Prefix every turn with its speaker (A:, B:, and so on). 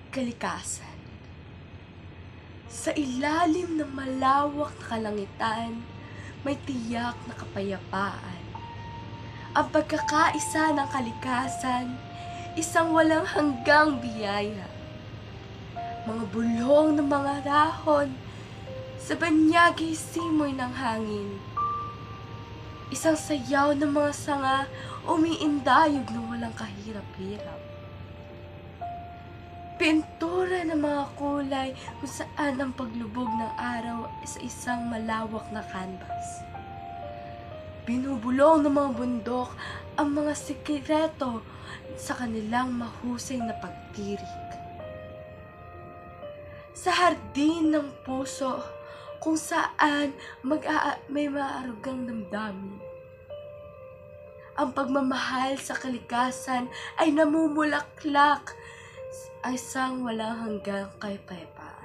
A: kalikasan. Sa ilalim ng malawak na kalangitan, may tiyak na kapayapaan. Ang pagkakaisa ng kalikasan, isang walang hanggang biyaya. Mga bulong ng mga dahon, sa banyagi simoy ng hangin. Isang sayaw ng mga sanga, umiindayog ng walang kahirap-hirap. Pintura ng mga kulay kung saan ang paglubog ng araw ay sa isang malawak na canvas. Binubulong ng mga bundok ang mga sikreto sa kanilang mahusay na pagtirik. Sa hardin ng puso kung saan may maarugang damdamin. Ang pagmamahal sa kalikasan ay namumulaklak, ang isang walang hanggang kapayapaan.